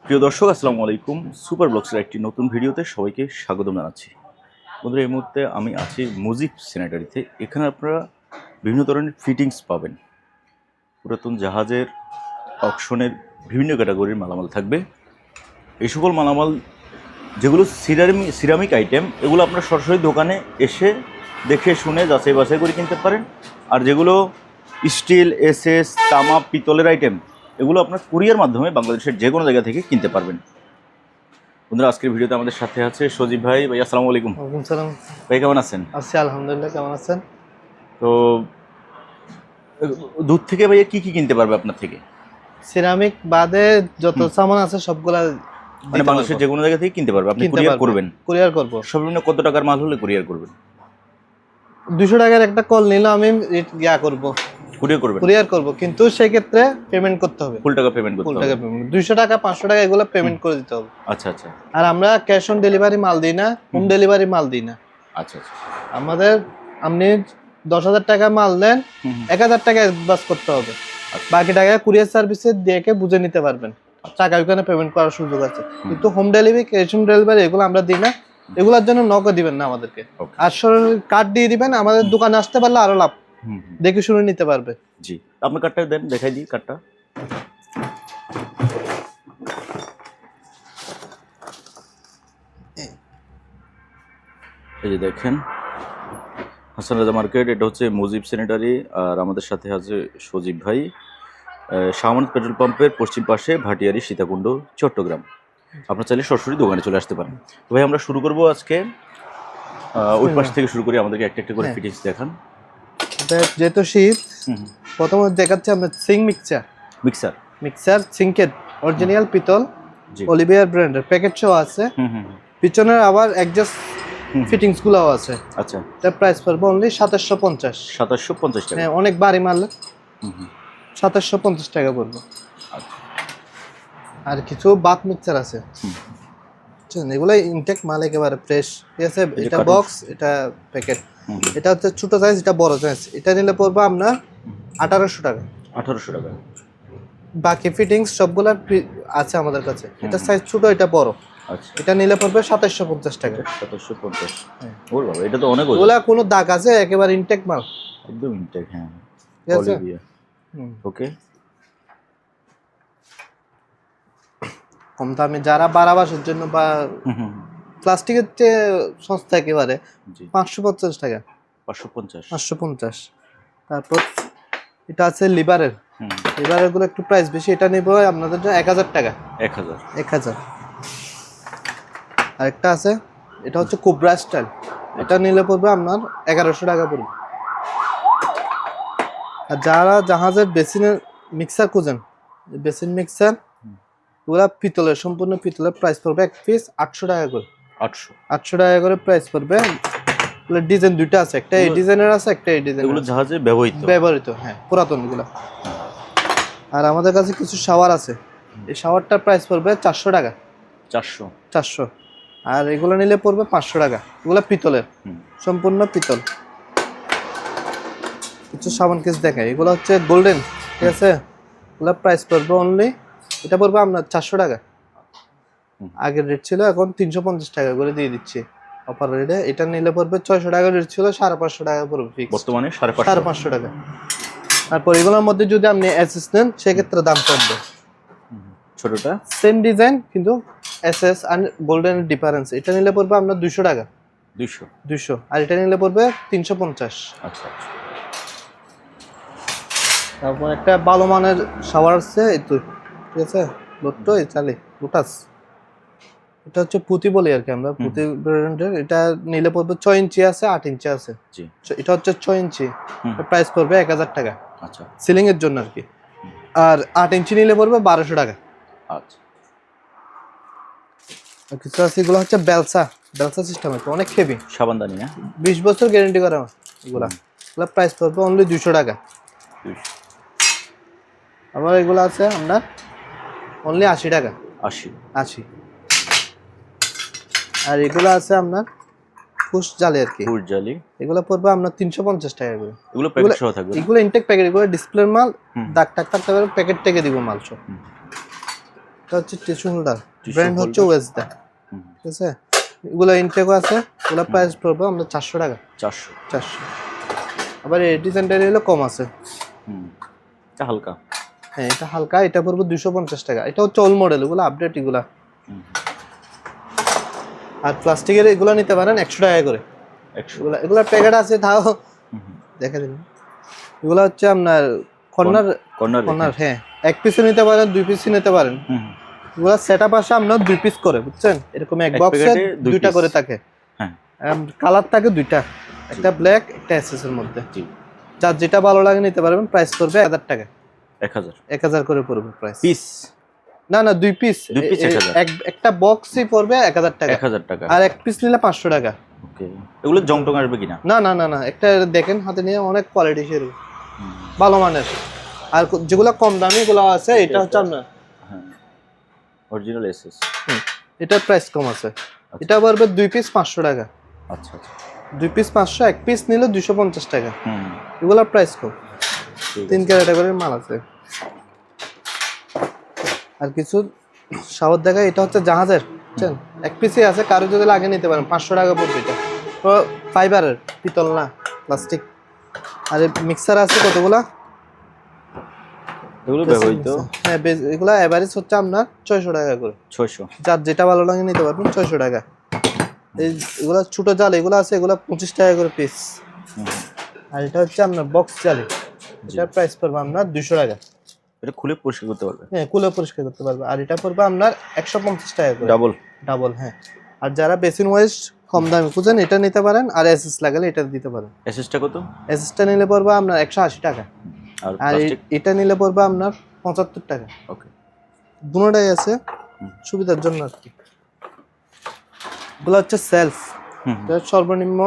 প্রিয় দর্শক আসসালামু আলাইকুম। সুপার ব্লগসের একটি নতুন ভিডিওতে সবাইকে স্বাগত জানাচ্ছি। বন্ধুরা, এই মুহূর্তে আমি আছি মুজিব স্যানিটারিতে। এখানে আপনারা বিভিন্ন ধরনের ফিটিংস পাবেন। পুরাতন জাহাজের অকশনের বিভিন্ন ক্যাটাগরির মালামাল থাকবে। এই সকল মালামাল যেগুলো সিরামিক আইটেম, এগুলো আপনারা সরাসরি দোকানে এসে দেখে শুনে যাচাই বাছাই করে কিনতে পারেন। আর যেগুলো স্টিল, এসএস, তামা, পিতলের আইটেম, এগুলো আপনার কুরিয়ার মাধ্যমে বাংলাদেশের যে কোনো জায়গা থেকে কিনতে পারবেন। বন্ধুরা, আজকের ভিডিওতে আমাদের সাথে আছে সজীব ভাই। ভাই আসসালামু আলাইকুম। ওয়ালাইকুম সালাম। ভাই কেমন আছেন? আছি আলহামদুলিল্লাহ, কেমন আছেন? তো দুধ থেকে ভাইয়া কি কি কিনতে পারবে আপনার থেকে? সিরামিক বাদে যত সামান আছে সবগুলা মানে বাংলাদেশের যে কোনো জায়গা থেকে কিনতে পারবে। আপনি কুরিয়ার করবেন? কুরিয়ার করব। সর্বনিম্ন কত টাকার মাল হলে কুরিয়ার করবেন? 200 টাকার একটা কল নিলে আমি করব, কুরিয়ার করব, কিন্তু সেই ক্ষেত্রে পেমেন্ট করতে হবে, ফুল টাকা পেমেন্ট করতে হবে। 200 টাকা 500 টাকা এগুলো পেমেন্ট করে দিতে হবে। আচ্ছা আচ্ছা। আর আমরা ক্যাশ অন ডেলিভারি মাল দিই না, হোম ডেলিভারি মাল দিই না। আচ্ছা আচ্ছা। আমাদের আপনি 10,000 টাকা মাল দেন, 1,000 টাকা অ্যাডভান্স করতে হবে, বাকি টাকা কুরিয়ার সার্ভিসে দিয়ে বুঝে নিতে পারবেন। টাকা ওখানে পেমেন্ট করার সুযোগ আছে, কিন্তু home delivery, cash on delivery এগুলো আমরা দিই না। এগুলোর জন্য নগদ দিবেন না আমাদেরকে, আর সরাসরি কার্ড দিয়ে দিবেন। আমাদের দোকানে আসতে পারলে আরো লাভ, দেখে শুনে নিতে পারবে। জি, আপনার কার্ডটা দেন, দেখাই দিই কার্ডটা। এই যে দেখেন, হাসান রাজা মার্কেট, এটা হচ্ছে মুজিব স্যানিটারি। আর আমাদের সাথে আছে সজীব ভাই, শাহমানত পেট্রোল পাম্পের পশ্চিম পাশে, ভাটিয়ারি, সীতাকুণ্ড, চট্টগ্রাম। আপনার চাইলে সরাসরি দোকানে চলে আসতে পারেন। তো ভাই, আমরা শুরু করব আজকে ওই পাশ থেকে শুরু করি। আমাদেরকে একটা একটা করে ফিটিংস দেখান। যেহেতু শীত, প্রথমে দেখাচ্ছি আমরা সিং মিক্সার সিঙ্কের অরিজিনাল পিতল, অলিভিয়ার ব্র্যান্ডের প্যাকেট সহ আছে। পিছনের আবার অ্যাডজাস্ট ফিটিংস গুলোও আছে। আচ্ছা, তার প্রাইস পড়বে অনলি 2750 টাকা। হ্যাঁ, অনেক ভারী মাল, 2750 টাকা পড়বে। আর কিছু বাথ মিক্সার আছে, এগুলো ইনটেক মাল, একেবারে ফ্রেশ, ঠিক আছে। এটা বক্স, এটা প্যাকেট। এটা হচ্ছে ছোট সাইজ, এটা বড় সাইজ। এটা নিলে পড়বে আপনার 1800 টাকা। 1800 টাকা। বাকি ফিটিংস সবগুলা আছে আমাদের কাছে। এটা সাইজ ছোট, এটা বড়। আচ্ছা, এটা নিলে পড়বে 2750 টাকা। 2750। ওর বাবা, এটা তো অনেক। ওগুলা কোনো দাগ আছে? একেবারে ইনটেক মাল, একদম ইনটেক। হ্যাঁ, ঠিক আছে। ওকে। কম দামে যারা বারাবাসের জন্য বা প্লাস্টিকের চেয়ে সস্তা একেবারে, 550 টাকা। 550। তারপর এটা আছে লিভারের গুলো একটু প্রাইস বেশি। এটা নিব আপনাদের জন্য 1000 টাকা। 1000। আরেকটা আছে, এটা হচ্ছে কোবরা স্টাইল। এটা নিলে পড়বে আপনার 1100 টাকা পড়বে। আর যারা জাহাজের বেসিনের মিক্সার খুঁজেন, বেসিন মিক্সার ওগুলা পিতলের, সম্পূর্ণ পিতলের, প্রাইস পড়বে এক পিস 800 টাকা করে। 800 টাকা করে প্রাইস পড়বে। ডিজাইন দুইটা আছে, একটা এই ডিজাইনের আছে, একটা এই ডিজাইনের। এগুলো জাহাজে ব্যবহৃত, হ্যাঁ, পুরাতন গুলা। আর আমাদের কাছে কিছু শাওয়ার আছে। এই শাওয়ারটার প্রাইস পড়বে 400 টাকা। 400। আর এগুলো নিলে পড়বে 500 টাকা। এগুলো পিতলের, সম্পূর্ণ পিতল। কিছু সাবান কেস দেখায়, এগুলো হচ্ছে গোল্ডেন, ঠিক আছে। এগুলো প্রাইস পড়বে অনলি, এটা পড়বে আপনার 400 টাকা। আগের রেট ছিল, এখন 350 টাকা করে দিয়ে দিচ্ছি অফার রেটে। এটা নিলে পড়বে 600 টাকা, রেট ছিল 550 টাকা পড়বে ফিক্স, বর্তমানে 550 টাকা। তারপর এগুলোর মধ্যে যদি আপনি এসএস নেন, সেক্ষেত্রে দাম কমবে। ছোটটা সেম ডিজাইন, কিন্তু এসএস আর গোল্ডেন ডিফারেন্স। এটা নিলে পড়বে আপনার 200 টাকা। 200। আর এটা নিলে পড়বে 350। আচ্ছা। তারপর একটা ভালো মানের শাওয়ার আছে, এই তো, ঠিক আছে, লোটাস। এটা হচ্ছে পুঁতি বলি আর কি আমরা, পুঁতি ব্র্যান্ডের। এটা নিলে পড়বে 6 ইঞ্চি আছে, 8 ইঞ্চি আছে। এটা হচ্ছে 6 ইঞ্চি, প্রাইস পড়বে 1000 টাকা। আচ্ছা, সিলিং এর জন্য আর কি। আর 8 ইঞ্চি নিলে পড়বে 1200 টাকা। আচ্ছা। কিছু আছে, এগুলো হচ্ছে বেলসা সিস্টেম, অনেক হেভি সাবানদানি, না? 20 বছর গ্যারান্টি করা এগুলা। প্রাইস পড়বে অনলি 200 টাকা। আবার এগুলো আছে আপনার অনলি 80 টাকা। 80। আর এগুলো আছে আপনার ফুস জালি আর কি, এগুলো পড়বে আপনার 350 টাকা করে। এগুলো প্যাকেট সহ থাকবে, এগুলো ইনটেক প্যাকেট। এগুলো ডিসপ্লের মাল, দাগ টাগ থাকতে পারে, প্যাকেট থেকে দিব মাল সব। এটা হচ্ছে টিস্যু হোল্ডার, Tissue ব্র্যান্ড হচ্ছে holder। ওয়েসদা। ঠিক আছে, এগুলো ইনটেকও আছে, এগুলো প্রাইস পড়বে আমরা 400 টাকা। 400। 400। আবার এই ডিজাইনটা হলো কম আছে। এটা হালকা। হ্যাঁ এটা হালকা, এটা পড়বে 250 টাকা। এটা হচ্ছে ওল্ড মডেল, এগুলো আপডেট এগুলা। আর প্লাস্টিকের এগুলো নিতে পারেন 100 টাকা করে। 100। এগুলা প্যাকেট আছে তাও দেখা দিন। এগুলো হচ্ছে আপনার কর্নার কর্নার, হ্যাঁ এক পিসে নিতে পারেন, 2 পিসে নিতে পারেন। এগুলো সেটআপ আসে আপনার 2 পিস করে, বুঝছেন? এরকম এক বক্সে 2টা করে থাকে। হ্যাঁ, কালার থাকে 2টা, একটা ব্ল্যাক একটা এসএস এর মধ্যে। যার যেটা ভালো লাগে নিতে পারবেন। প্রাইস পড়বে 1000 টাকা। 1000 করে পড়বে প্রাইস। পিস না না, 2 পিস। 2 পিস 1000। একটা বক্সই পড়বে 1000 টাকা। 1000 টাকা। আর এক পিস নিলে 500 টাকা। ওকে, এগুলো জং টং আসবে কিনা? না না না না, একটা দেখেন হাতে নিয়ে, অনেক কোয়ালিটি সেরকম ভালো মানের। আর যেগুলো কম দামি এগুলো আছে, এটা হচ্ছে আপনার হ্যাঁ অরিজিনাল এসএস। এটার প্রাইস কম আছে। এটা পড়বে 2 পিস 500 টাকা। আচ্ছা আচ্ছা, 2 পিস 500, এক পিস নিলে 250 টাকা। এগুলোর প্রাইস কম। 3 ক্যাটাগরির মাল আছে। আর কিছু শাওয়ার দেখা, এটা হচ্ছে জাহাজের, বুঝছেন? এক পিসই আছে, কারো যদি লাগে নিতে পারেন। 500 টাকা পড়বে। এটা তো ফাইবারের, পিতল না, প্লাস্টিক। আর মিক্সার আছে কতগুলা, এগুলো ব্যবহৃত। হ্যাঁ এগুলো এভারেজ হচ্ছে আপনার 600 টাকা করে। 600। যার যেটা ভালো লাগে নিতে পারবেন 600 টাকা। এগুলো ছোট জাল এগুলো আছে, এগুলো 25 টাকা করে পিস। আর এটা হচ্ছে আপনার বক্স জালি, এটার প্রাইস পড়বে আপনার 200 টাকা। এটা খুলে পরিষ্কার করতে পারবে? হ্যাঁ খুলে পরিষ্কার করতে পারবে। আর এটা পড়বে আপনার 150 টাকা করে। ডাবল হ্যাঁ। আর যারা বেসিন ওয়েস্ট কম দামে খুঁজেন এটা নিতে পারেন। আর এসএস লাগালে এটা দিতে পারেন। এসএসটা কত? এসএসটা নিলে পড়বে আপনার 180 টাকা। আর এটা নিলে পড়বে আপনার 75 টাকা। ওকে, দুটোটাই আছে সুবিধার জন্য আর কি। এগুলো হচ্ছে সেলফ, সর্বনিম্ন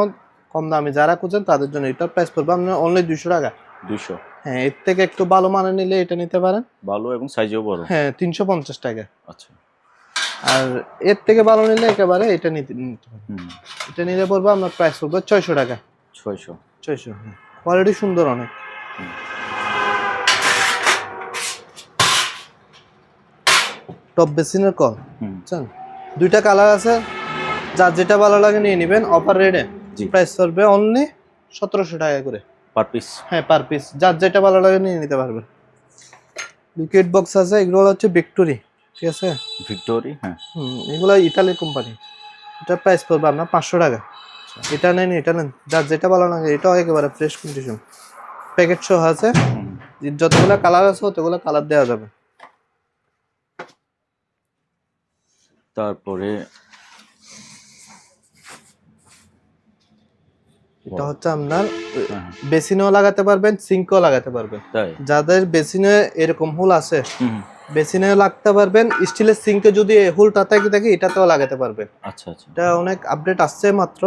কম দামি যারা খুঁজেন তাদের জন্য। এটার প্রাইস পড়বে আপনার অনলি 200 টাকা। 200। হ্যাঁ এর থেকে একটু ভালো মানের নিলে এটা নিতে পারেন, ভালো এবং সাইজও বড়। হ্যাঁ 350 টাকা। আচ্ছা। আর এর থেকে ভালো নিলে একেবারে এটা নিতে পারেন। এটা নিলে পড়বে আপনার প্রাইস পড়বে 600 টাকা। 600 হ্যাঁ। কোয়ালিটি সুন্দর অনেক। টপ বেসিনের কল, বুঝছেন? 2টা কালার আছে, যার যেটা ভালো লাগে নিয়ে নেবেন। অফার রেটে প্রাইস পড়বে অনলি 1700 টাকা করে পার পিস। হ্যাঁ পার পিস, যার যেটা ভালো লাগে নিয়ে নিতে পারবেন। লিকুইড বক্স আছে, এগুলো হচ্ছে ভিক্টোরি, ঠিক আছে? ভিক্টোরি, হ্যাঁ। এগুলো ইতালির কোম্পানি। এটার প্রাইস পড়বে আপনার 500 টাকা। এটা নেন, এটা নেন, যার যেটা ভালো লাগে। এটাও একেবারে ফ্রেশ কন্ডিশন, প্যাকেট সহ আছে। যতগুলো কালার আছে ততগুলো কালার দেওয়া যাবে। তারপরে এটা হচ্ছে আপনার বেসিনেও লাগাতে পারবেন, সিঙ্কও লাগাতে পারবেন। যাদের বেসিনে এরকম হোল আছে বেসিনেও লাগতে পারবেন। স্টিলের সিঙ্কে যদি হোলটা থাকে এটাতেও লাগাতে পারবেন। আচ্ছা আচ্ছা, এটা অনেক আপডেট আসছে মাত্র।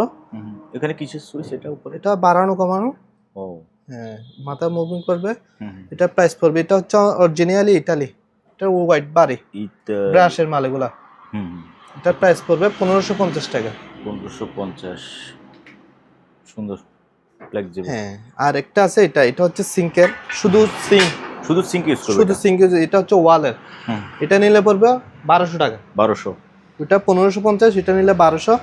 এখানে কিসের সুইচ এটা উপরে? এটা বাড়ানো কমানো। ও হ্যাঁ, মাথা মুভিং করবে। এটা প্রাইস পড়বে, এটা হচ্ছে অরিজিনালি ইতালি। এটা হোয়াইট বাড়ি ব্রাশের মাল এগুলা। এটার প্রাইস পড়বে 1550 টাকা। 1550, সুন্দর ফ্লেক্সিবল। হ্যাঁ, আর একটা আছে এটা হচ্ছে সিঙ্কের, শুধু সিঙ্ক ইউজ করবে। এটা হচ্ছে ওয়ালের। এটা নিলে পড়বে 1200 টাকা। 1200। এটা 1550, এটা নিলে 1200।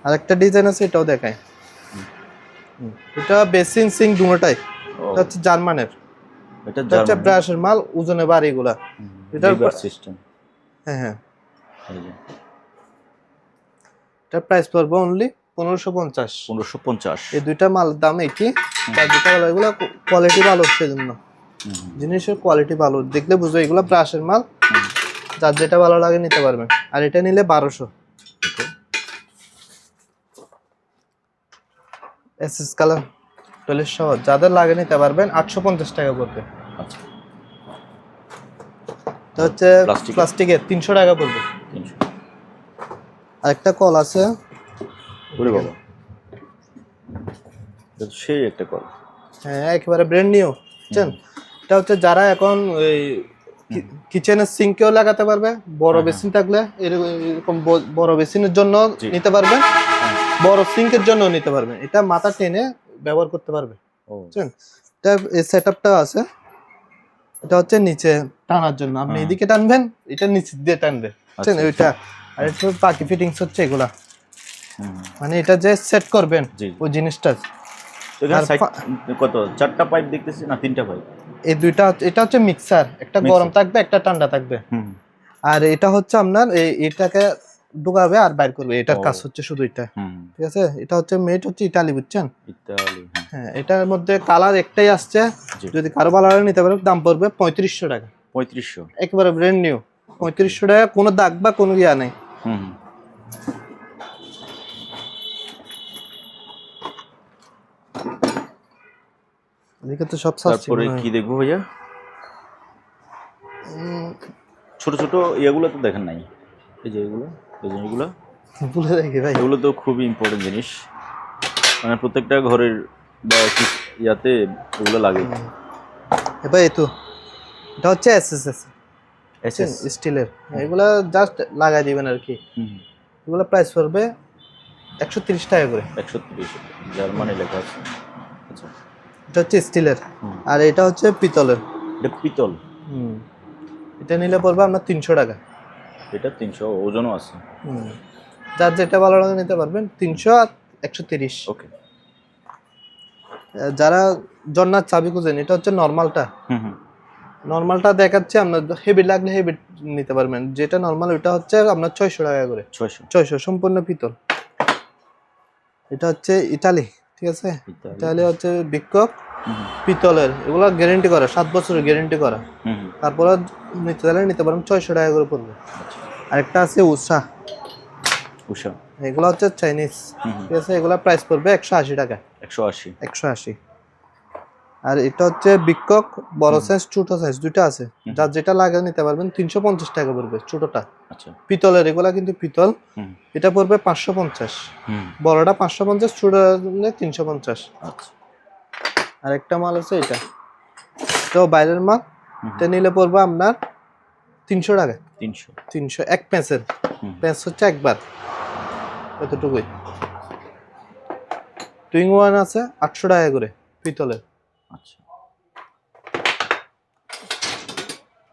আর একটা ডিজাইন আছে, এটাও দেখায়। এটা বেসিন সিঙ্ক দুটোটাই। এটা হচ্ছে জার্মানের। এটা হচ্ছে ব্রাশের মাল, ওজনে বাড়ি এগুলা। এটার সিস্টেম। হ্যাঁ এটার প্রাইস পড়বে অনলি 1550। 1550। এই দুইটা মাল দাম একই। তার দুটো ভালো, এগুলো কোয়ালিটি ভালো, সেজন্য জিনিসের কোয়ালিটি ভালো দেখলে বুঝবে এগুলো ব্রাশের মাল। যার যেটা ভালো লাগে নিতে পারবেন। আর এটা নিলে 1200। এসএস কালার টয়লেট শাওয়ার যাদের লাগে নিতে পারবেন, 850 টাকা পড়বে। আচ্ছা, এটা হচ্ছে প্লাস্টিকের, 300 টাকা পড়বে। 300। আরেকটা কল আছে, ওরে বাবা, সেই একটা কল। হ্যাঁ একেবারে ব্র্যান্ড নিউ, বুঝছেন? এটা হচ্ছে যারা এখন ওই কিচেনের সিঙ্কেও লাগাতে পারবে, বড় বেসিন থাকলে এরকম বড় বেসিনের জন্য নিতে পারবেন, বড় সিঙ্কের জন্য নিতে পারবেন। এটা মাথা টেনে ব্যবহার করতে পারবে, বুঝছেন? এটা এই সেটআপটা আছে। এটা হচ্ছে নিচে টানার জন্য আপনি হ্যাঁ। এদিকে টানবেন, এটা নিচে দিয়ে টানবে, বুঝছেন? আচ্ছা, ওইটা আর একটু বাকি ফিটিংস হচ্ছে এগুলা, হুম, মানে এটা যে সেট করবেন জি। ওই জিনিসটা। তো এখানে আর সাইড কত 4টা পাইপ দেখতেছি না 3টা পাইপ? এই দুইটা এটা হচ্ছে মিক্সার, একটা Mixer। গরম থাকবে একটা ঠান্ডা থাকবে। হুম, আর এটা হচ্ছে আপনার এটাকে ঢুকাবে আর বাইর করবে, এটার ও। কাজ হচ্ছে শুধু এটা, হুম, ঠিক আছে? এটা হচ্ছে মেড হচ্ছে ইতালি, বুঝছেন? ইতালি, হ্যাঁ, হ্যাঁ, এটার মধ্যে কালার একটাই আসছে, জি। যদি কারো ভালো লাগে নিতে পারে, দাম পড়বে 3500 টাকা, 3500। একেবারে ব্র্যান্ড নিউ। 3500 টাকা, কোনো দাগ বা কোনো ইয়া নেই। হুম, এদিকে তো সব সার্চ তারপরে কি দেখবো ভাইয়া? ছোট ছোট ইয়েগুলো তো দেখেন নাই, এই যে এগুলো, এই জিনিসগুলো, ভুলে দেখি ভাই। এগুলো তো খুবই ইম্পর্টেন্ট জিনিস, মানে প্রত্যেকটা ঘরের বা ইয়াতে এগুলো লাগে। এবার এই তো এটা হচ্ছে এসএসএস এসএস। স্টিলের, এগুলা জাস্ট লাগাই দিবেন আর কি। হুম, এগুলো প্রাইস পড়বে 130 টাকা করে। 130, জার্মানি লেখা আছে। আচ্ছা, এটা হচ্ছে স্টিলের, হুম। আর এটা হচ্ছে পিতলের। এটা পিতল, হুম, এটা নিলে পড়বে আপনার 300 টাকা। এটা 300, ওজনও আছে। হুম, যার যেটা ভালো লাগে নিতে পারবেন, 300 আর 130। ওকে। যারা জন্নার চাবি খুঁজেন, এটা হচ্ছে নর্মালটা। হুম, হুম, নর্মালটা দেখাচ্ছে, আপনার হেভি লাগলে হেভি নিতে পারবেন, যেটা নর্মাল ওইটা হচ্ছে আপনার 600 টাকা করে। 600। 600 সম্পূর্ণ পিতল। এটা হচ্ছে ইতালি, ঠিক আছে? ইতালি। ইতালি হচ্ছে বিক্ষোভ হুম, পিতলের, এগুলো গ্যারেন্টি করা, 7 বছরের গ্যারেন্টি করা। হুম, হুম, তারপরে নিতে চাইলে নিতে পারেন, 600 টাকা করে পড়বে। আচ্ছা। আরেকটা আছে উষা, উষা। এগুলো হচ্ছে চাইনিজ, হুম, হুম, ঠিক আছে? এগুলো প্রাইস পড়বে 180 টাকা। 180। 180। আর এটা হচ্ছে বিক্ষোভ বড় সাইজ ছোট সাইজ দুইটা আছে, যার যেটা লাগে নিতে পারবেন। 350 টাকা পড়বে ছোটটা, আচ্ছা। পিতলের, এগুলা কিন্তু পিতল। হুম, এটা পড়বে 550, হুম, বড়টা 550, ছোটটা 350। আচ্ছা। আর একটা মাল আছে এটা, এটাও বাইরের মাল। এটা নিলে পড়বে আপনার 300 টাকা। 300। 300 এক প্যাঁচের, হুম, প্যাঁচ হচ্ছে একবার এতটুকুই। টুইং ওয়ান আছে 800 টাকা করে পিতলের। আচ্ছা।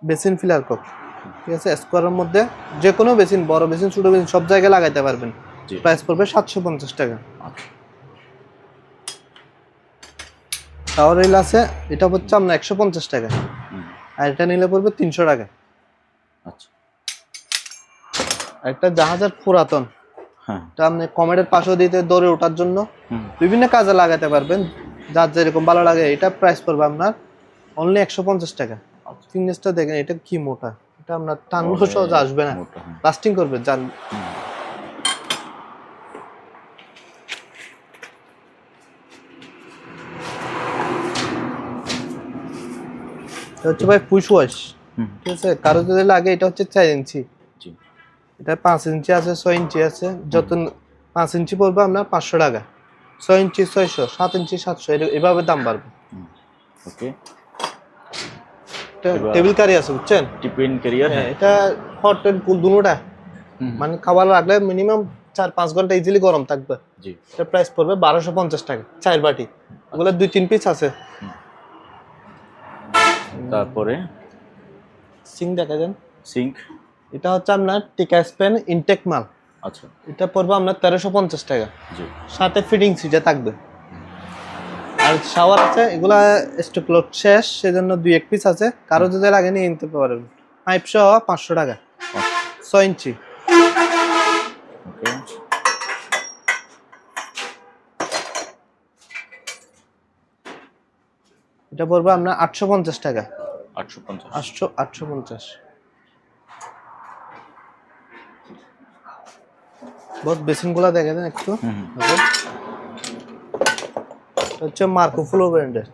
বেসিন ফিলার কক, ঠিক আছে? স্কোয়ারের মধ্যে যে কোনো বেসিন, বড় বেসিন ছোট বেসিন সব জায়গায় লাগাইতে পারবেন। জি। প্রাইস পড়বে 750 টাকা। আচ্ছা। টাওয়ার রিল আছে, এটা হচ্ছে আপনার 150 টাকা। হুম, আর এটা নিলে পড়বে 300 টাকা। আচ্ছা। আর একটা জাহাজের পুরাতন, হ্যাঁ। এটা আপনি কমেডের পাশেও দিতে, দৌড়ে ওঠার জন্য হুম, বিভিন্ন কাজে লাগাতে পারবেন, যার যেরকম ভালো লাগে। এটা প্রাইস পড়বে আপনার অনলি 150 টাকা। ফিটনেসটা দেখেন, এটা কি মোটা, এটা আপনার টানলো সহজ আসবে না, মোটা, হুম, লাস্টিং করবে। জান হুম, এটা হচ্ছে ভাই পুশ ওয়াশ, হুম, ঠিক আছে? কারো যদি লাগে, এটা হচ্ছে 4 ইঞ্চি, জি। এটা 5 ইঞ্চি আছে, 6 ইঞ্চি আছে। যত 5 ইঞ্চি পড়বে আপনার 500 টাকা, 6 ইঞ্চি 600, 7 ইঞ্চি 700, এভাবে দাম বাড়বে। ওকে। এটা এবার- টেবিল কারি আছে, বুঝছেন? টিফিন ক্যারিয়ার, হ্যাঁ, হ্যাঁ। এটা হট এন্ড কুল দুটোটা, হুম, মানে খাবার রাখলে মিনিমাম 4-5 ঘন্টা ইজিলি গরম থাকবে। জি। এটা প্রাইস পড়বে 1250 টাকা, 4 বাটি। ওগুলো 2-3 পিস আছে। তারপরে সিং দেখা যান, সিঙ্ক। এটা হচ্ছে আপনার টিকা স্পেন ইনটেক মাল। আচ্ছা। এটা পড়বে আপনার 1350 টাকা, জি। সাথে ফিটিং সিটে থাকবে। আর শাওয়ার আছে, এগুলা স্টক লট শেষ, সেজন্য 2-1 পিস আছে, কারো যদি লাগে নিয়ে নিতে পারবেন। পাইপ সহ 500 টাকা, 6 ইঞ্চি। ওকে। এটা পড়বে আপনার 850 টাকা, 850। 850। বস বেসিন গুলা দেখে দেন একটু। হুম, এটা হচ্ছে মার্কো ফ্লো ব্র্যান্ডের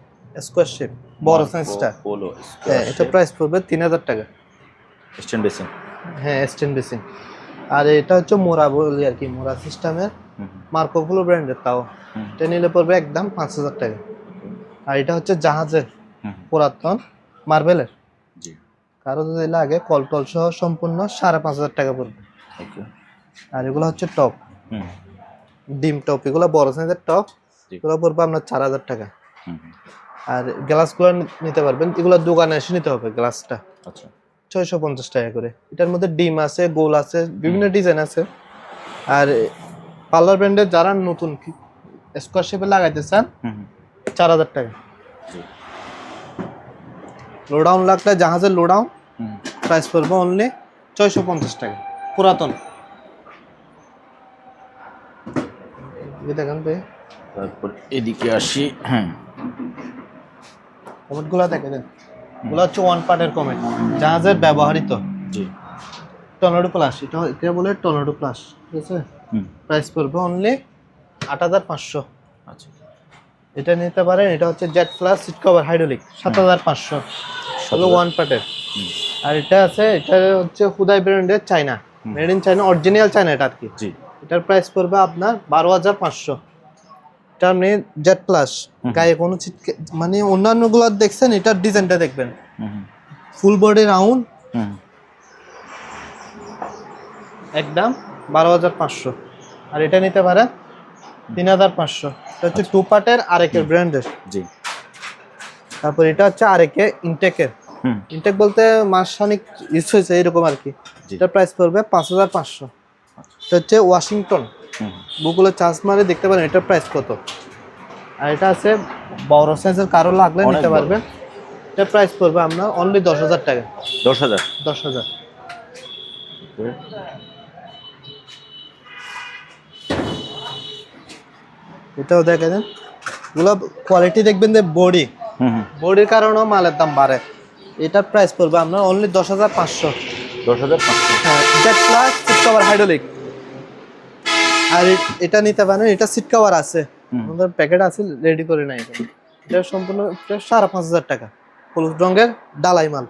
স্কোয়ার শেপ বড় সাইজটা। পোলো। হ্যাঁ, এটা প্রাইস পড়বে 3000 টাকা। Stand basin. হ্যাঁ, স্ট্যান্ড বেসিন। আর এটা হচ্ছে মোরা বলি আর কি, মোরা সিস্টেমের, হুম, মার্কো ফ্লো ব্র্যান্ডের তাও। হুম, এটা নিলে পড়বে একদম 5000 টাকা। আর এটা হচ্ছে জাহাজের হুম, পুরাতন মার্বেলের, জি। কারো যদি লাগে কল টল সহ সম্পূর্ণ 5500 টাকা পড়বে। ওকে। আর এগুলো হচ্ছে টপ, হুম, ডিম টপ, এগুলো বড় সাইজের টপ, জি। এগুলো পড়বে আপনার 4000 টাকা। হুম, আর গ্লাসগুলো নিতে পারবেন, এগুলো দোকানে এসে নিতে হবে গ্লাসটা। আচ্ছা 650 টাকা করে। এটার মধ্যে ডিম আছে, গোল আছে, বিভিন্ন ডিজাইন আছে। আর পার্লার ব্র্যান্ডের যারা নতুন স্কোয়ার শেপে লাগাইতে চান 4000 টাকা। লোডাউন লাগলে জাহাজের লোডাউন প্রাইস পড়বে অনলি 650 টাকা পুরাতন। দেখেন ভাই, তারপর এদিকে আসি। হ্যাঁ কমেন্টগুলো দেখেন, এগুলো হচ্ছে ওয়ান পার্টের কমেন্ট, জাহাজের ব্যবহৃত। জি টর্নেডো প্লাস, এটা বলে টর্নেডো প্লাস, ঠিক আছে। প্রাইস পড়বে অনলি 8500। আচ্ছা এটা নিতে পারেন। এটা হচ্ছে jet plus seat cover hydraulic 7500, হলো ওয়ান পার্টের। আর এটা আছে, এটা হচ্ছে হুদাই ব্র্যান্ডের, China, made in China, original China এটা আর কি। জি এটার প্রাইস পড়বে আপনার 12500। এটা আপনি জেট প্লাস, গায়ে কোনো ছিটকে মানে অন্যান্যগুলো দেখছেন, এটার ডিজাইনটা দেখবেন, ফুল বডি রাউন্ড, একদম 12500। আর এটা নিতে পারেন 3500। এটা হচ্ছে টু পার্টের আরেকের ব্র্যান্ডের। জি তারপর এটা হচ্ছে আরেকে ইনটেকের। ইনটেক বলতে মাসখানিক ইউজ হয়েছে এরকম আর কি। এটার প্রাইস পড়বে 5500। এটা হচ্ছে ওয়াশিংটন, গুগলে চার্জ মারে দেখতে পারেন এটার প্রাইস কত। আর এটা আছে বড় সাইজের, কারো লাগলে নিতে পারবেন। এটার প্রাইস পড়বে আপনার অনলি 10000 টাকা। 10000। এটাও দেখেন, এগুলো কোয়ালিটি দেখবেন যে বডির কারণেও মালের দাম বাড়ে। এটার প্রাইস পড়বে আপনার অনলি 10500। 10500। হ্যাঁ, jet plus seat cover hydraulic. আর এটা নিতে পারেন, এটা সিট কভার আছে, আমাদের প্যাকেট আছে, রেডি করে নাই। এটা সম্পূর্ণ 5500 টাকা, হলুদ রঙের ডালাই মাল।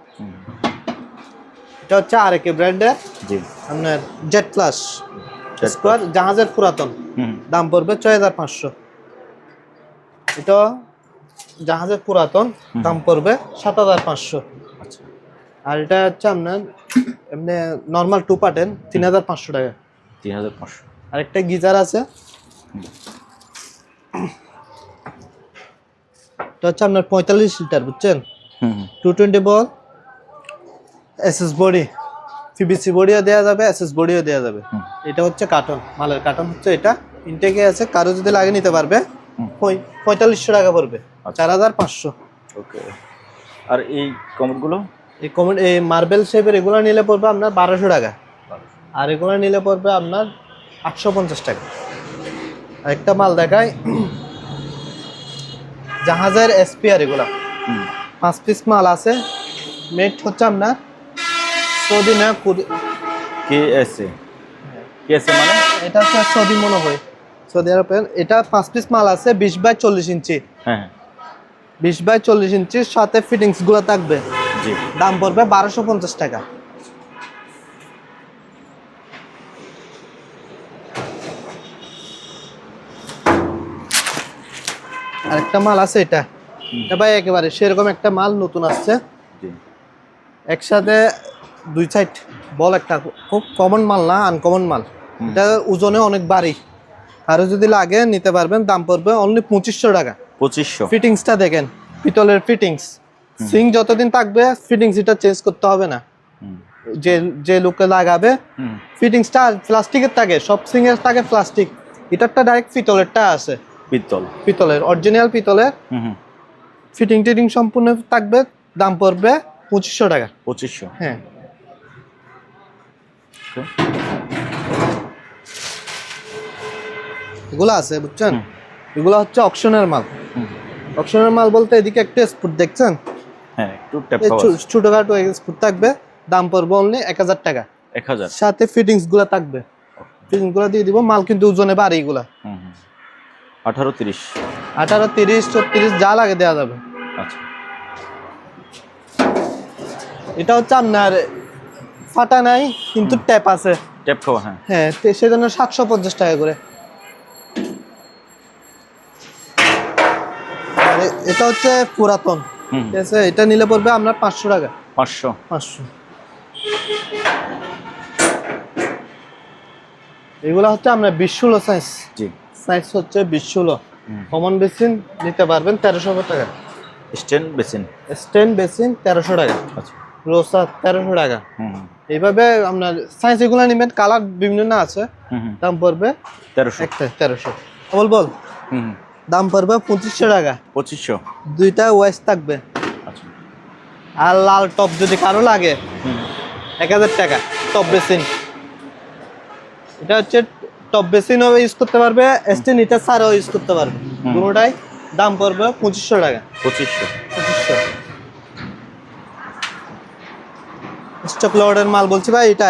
এটা হচ্ছে আরেকে ব্র্যান্ডের, জি আপনার জেট প্লাস স্কোয়ার, জাহাজের পুরাতন, দাম পড়বে 6500। এটা জাহাজের পুরাতন, দাম পড়বে 7500। আচ্ছা আর এটা হচ্ছে আপনার এমনি নর্মাল টু পার্টেন 3500 টাকা। 3500। আরেকটা গিজার আছে, এটা হচ্ছে আপনার 45 লিটার, বুঝছেন, 220 বল, এসএস বডি, পিভিসি বডিও দেওয়া যাবে, এসএস বডিও দেওয়া যাবে। এটা হচ্ছে কার্টন, মালের কার্টন হচ্ছে এটা, ইনটেকে আছে, কারো যদি লাগে নিতে পারবে। 4500 টাকা পড়বে, 4500। ওকে। আর এই কমেন্টগুলো, এই মার্বেল শেপের এগুলো নিলে পড়বে আপনার 1200 টাকা। আর এগুলো নিলে পড়বে আপনার 850 টাকা। আরেকটা মাল দেখাই, জাহাজের এসপিআর, এগুলা 5 পিস মাল আছে, মেট হচ্ছে আপনার সৌদি না কেএসএ মানে এটা হচ্ছে সৌদি মনে হয়, সৌদি আরবের। এটা 5 পিস মাল আছে, 20 বাই 40 ইঞ্চি। হ্যাঁ 20 বাই 40 ইঞ্চির সাথে ফিটিংস গুলো থাকবে। জি দাম পড়বে 1250 টাকা। আরেকটা মাল আছে, এটা ভাই একেবারে সেরকম একটা মাল নতুন আসছে, একসাথে দুই সাইড বল, একটা খুব কমন মাল না, আনকমন মাল। এটা ওজনে অনেক ভারী, আরো যদি লাগে নিতে পারবেন। দাম পড়বে অনলি 2500 টাকা। 2500। ফিটিংসটা দেখেন, পিতলের ফিটিংস, সিং যতদিন থাকবে ফিটিংস এটা চেঞ্জ করতে হবে না। যে লোকে লাগাবে ফিটিংসটা প্লাস্টিকের থাকে, সব সিং এর থাকে প্লাস্টিক, এটারটা ডাইরেক্ট পিতলেরটা আছে, পিতলের অরিজিনাল পিতলের। ফিটিং টিটিং সম্পূর্ণ থাকবে। দাম পড়বে 2500 টাকা। 2500। হ্যাঁ, এগুলো আছে, বুঝছেন, এগুলো হচ্ছে অকশনের মাল। অকশনের মাল বলতে এদিকে একটা স্পুট দেখছেন, হ্যাঁ একটু ট্যাপ ছোটখাটো স্পুট থাকবে। দাম পড়বে অনলি 1000 টাকা। 1000 সাথে ফিটিংস গুলা থাকবে, ফিটিংস গুলা দিয়ে দিব। মাল কিন্তু ওজনে ভারী, এগুলা 18 30 18 30 34 যা লাগে দেওয়া যাবে। আচ্ছা এটা হচ্ছে আপনার ফাটা নাই কিন্তু ট্যাপ আছে, ট্যাপ খাওয়া। হ্যাঁ হ্যাঁ, সেজন্য 750 টাকা করে। আর এটা হচ্ছে পুরাতন, ঠিক আছে, এটা নিলে পড়বে আপনার 500 টাকা। 500। এগুলা হচ্ছে আপনার 20 সাইজ। জি সাইজ হচ্ছে 20 কমন বেসিন নিতে পারবেন 1300 টাকা। স্টেন বেসিন 1300 টাকা। আচ্ছা রোসা 1300 টাকা। হুম এইভাবে আপনার সাইজ এগুলো নেবেন, কালার বিভিন্ন না আছে, হুম দাম পড়বে 1300। একটা 1300। বল হুম দাম পড়বে 2500 টাকা। 2500। দুইটা ওয়াইস থাকবে। আচ্ছা। আর লাল টপ যদি কারো লাগে হুম 1000 টাকা টপ বেসিন। এটা হচ্ছে টপ বেসিনও ইউজ করতে পারবে, স্টেন এটা সারও ইউজ করতে পারবে। দুটোটাই দাম পড়বে 2500 টাকা। 2500। 2500 স্টক লটের মাল বলছি ভাই, এটা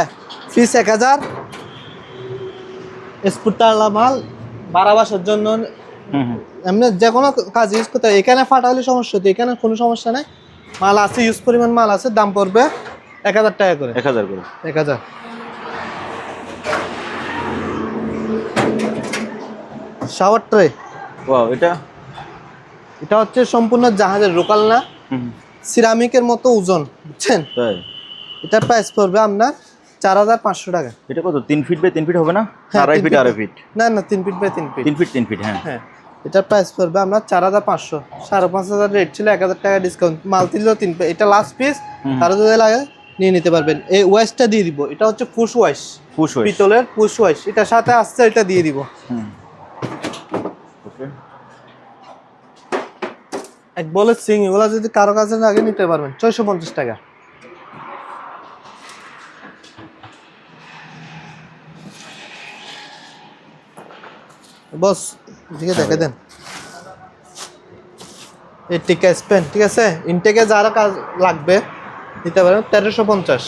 ফিস 1000, স্পুটারলা মাল 12 মাসের জন্য হুম হুম এমনি যে কোনো কাজ ইউজ করতে হয়। এখানে ফাটা হলে সমস্যা হতো, এখানে কোনো সমস্যা নাই, মাল আছে, ইউজ পরিমাণ মাল আছে। দাম পড়বে 1000 টাকা করে। 1000 করে। 1000। শাওয়ার ট্রে, ওয়াও, এটা এটা হচ্ছে সম্পূর্ণ জাহাজের লোকাল না, হুম সিরামিকের মতো ওজন, বুঝছেন? তাই? এটা প্রাইস পড়বে আপনার 4500 টাকা। এটা কত, 3 ফিট বাই 3 ফিট হবে না? হ্যাঁ, 2.5 3 ফিট, ফিট। 2.5 ফিট। না না 3 feet by 3 feet. 3 feet 3 feet, হ্যাঁ। হ্যাঁ, এটার প্রাইস পড়বে আপনার 4500। 5500 রেট ছিল, 1000 টাকা ডিসকাউন্ট, মাল দিল 3 পিস। এটা লাস্ট পিস, কারো যদি লাগে নিয়ে নিতে পারবেন। এই ওয়াইসটা দিয়ে দিব, এটা হচ্ছে পুশ ওয়াইস, পুশ হয়ে। পিতলের পুশ ওয়াইস, এটার সাথে আসছে, এটা দিয়ে দিব। হুম ওকে। এক বলে সিং, এগুলা যদি কারো কাছে লাগে নিতে পারবেন 650 টাকা। বস এদিকে দেখে দেন, এই টিকা স্পেন, ঠিক আছে? ইনটেকে যারা কাজ লাগবে নিতে পারবেন 1350।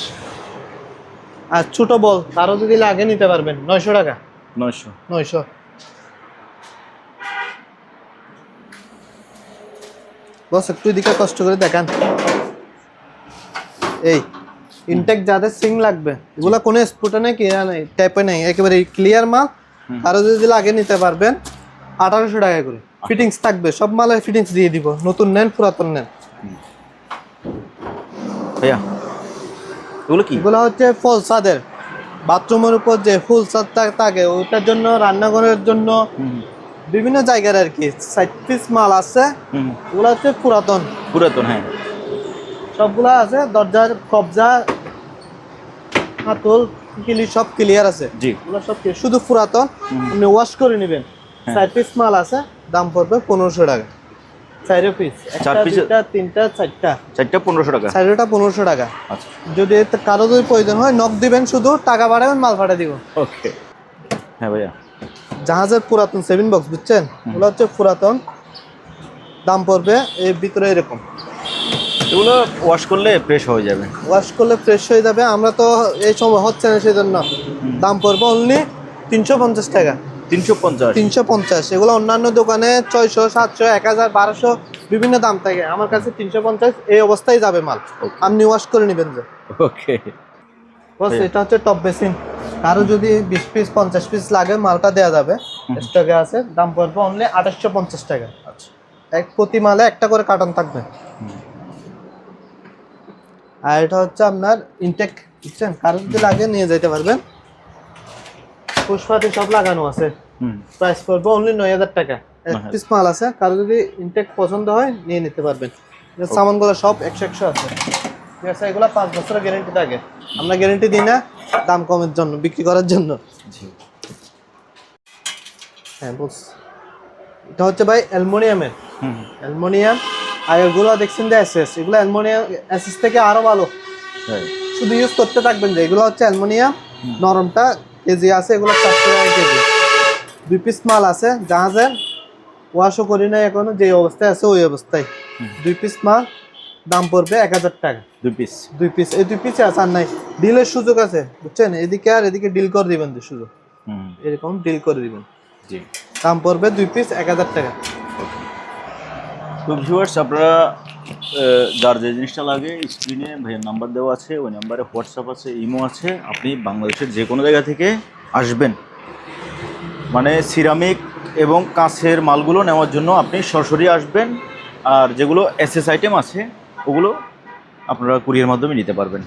আর ছোট বল কারো যদি লাগে নিতে পারবেন 900 টাকা। 900। 900। বস একটু এদিকে কষ্ট করে দেখান। এই ইনটেক যাদের সিং লাগবে, এগুলা কোনো স্পুটে নেই, কি নেই, ট্যাপে নেই, একেবারে ক্লিয়ার মাল। কারো যদি লাগে নিতে পারবেন 1800 টাকা করে। ফিটিংস থাকবে, সব মালের ফিটিংস দিয়ে দিব, নতুন নেন পুরাতন নেন। ভাইয়া এগুলো কি? এগুলো হচ্ছে ফুল ছাদের, বাথরুমের উপর যে ফুল ছাদ থাকে ওটার জন্য, রান্নাঘরের জন্য, হুম বিভিন্ন জায়গার আর কি। 60 পিস মাল আছে, হুম ওগুলো হচ্ছে পুরাতন, পুরাতন, হ্যাঁ। সবগুলা আছে। দরজার কবজা, হাতল, কিলি সব ক্লিয়ার আছে। জি। এগুলো সব শুধু পুরাতন, আপনি ওয়াশ করে নেবেন। 60 পিস মাল আছে, দাম পড়বে 1500 টাকা। 4 পিস, একটা, piece? দুইটা, তিনটা, চারটা, 4টা 1500 টাকা। 4টা 1500 টাকা। আচ্ছা, যদি কারো যদি প্রয়োজন হয় নক দিবেন, শুধু টাকা বাড়াবেন, মাল পাঠিয়ে দিব। ওকে। হ্যাঁ ভাইয়া। জাহাজের পুরাতন 7 বক্স, বুঝছেন? ওগুলো হচ্ছে পুরাতন, দাম পড়বে এর ভিতরে এরকম। এগুলো ওয়াশ করলে ফ্রেশ হয়ে যাবে। ওয়াশ করলে ফ্রেশ হয়ে যাবে। আমরা তো এই সময় হচ্ছে না, সেই জন্য দাম পড়বে অনলি 350 টাকা। 350। 350। এগুলো অন্যান্য দোকানে 600, 700, 1000, 1200 বিভিন্ন দাম থাকে, আমার কাছে 350 এই অবস্থায় যাবে মাল। আপনি ওয়াশ করে নেবেন যে। ওকে। বস এটা হচ্ছে টপ বেসিন, কারো যদি 20 পিস 50 পিস লাগে মালটা দেওয়া যাবে, স্টকে আছে। দাম পড়বে অনলি 2850 টাকা। আচ্ছা। এক প্রতি মালে একটা করে কার্টন থাকবে। আর এটা হচ্ছে আপনার ইনটেক, বুঝছেন? কারো যদি লাগে নিয়ে যেতে পারবেন, পুষ্পাতি সব লাগানো আছে। প্রাইস পড়বে অনলি 9000 টাকা। এক পিস মাল আছে, কারো যদি ইনটেক পছন্দ হয় নিয়ে নিতে পারবেন। সামানগুলো সব 100 আছে, ঠিক আছে? এগুলো 5 বছরের গ্যারেন্টি থাকে, আমরা গ্যারেন্টি দিই না দাম কমের জন্য, বিক্রি করার জন্য। হ্যাঁ বস, এটা হচ্ছে ভাই অ্যালুমিনিয়ামের, অ্যালুমিনিয়াম। আর এগুলো দেখছেন যে এসএস, এগুলো অ্যালুমিনিয়াম এসএস থেকে আরো ভালো। শুধু ইউজ করতে থাকবেন যে, এগুলো হচ্ছে অ্যালুমিনিয়াম, নরমটা কেজি আছে, এগুলো 400 টাকা কেজি। 2 পিস মাল আছে, জাহাজের ওয়াশও করি না এখনো, যে অবস্থায় আছে ওই অবস্থায়। 2 পিস মাল, দাম পড়বে 1000 টাকা। 2 পিস। 2 পিস, এই 2 পিসে আছে, আর নাই। ডিলের সুযোগ আছে, বুঝছেন? এদিকে আর এদিকে ডিল করে দিবেন শুধু, এরকম ডিল করে দিবেন। জি। দাম পড়বে 2 পিস 1000 টাকা। তো ভিউয়ার্স, আপনারা যার যে জিনিসটা লাগে স্ক্রিনে ভাইয়ের নাম্বার দেওয়া আছে, ওই নাম্বারে হোয়াটসঅ্যাপ আছে, ইমো আছে। আপনি বাংলাদেশের যে কোনো জায়গা থেকে আসবেন, মানে সিরামিক এবং কাঁচের মালগুলো নেওয়ার জন্য আপনি সরাসরি আসবেন। আর যেগুলো এসএস আইটেম আছে ওগুলো আপনারা কুরিয়ার মাধ্যমে নিতে পারবেন।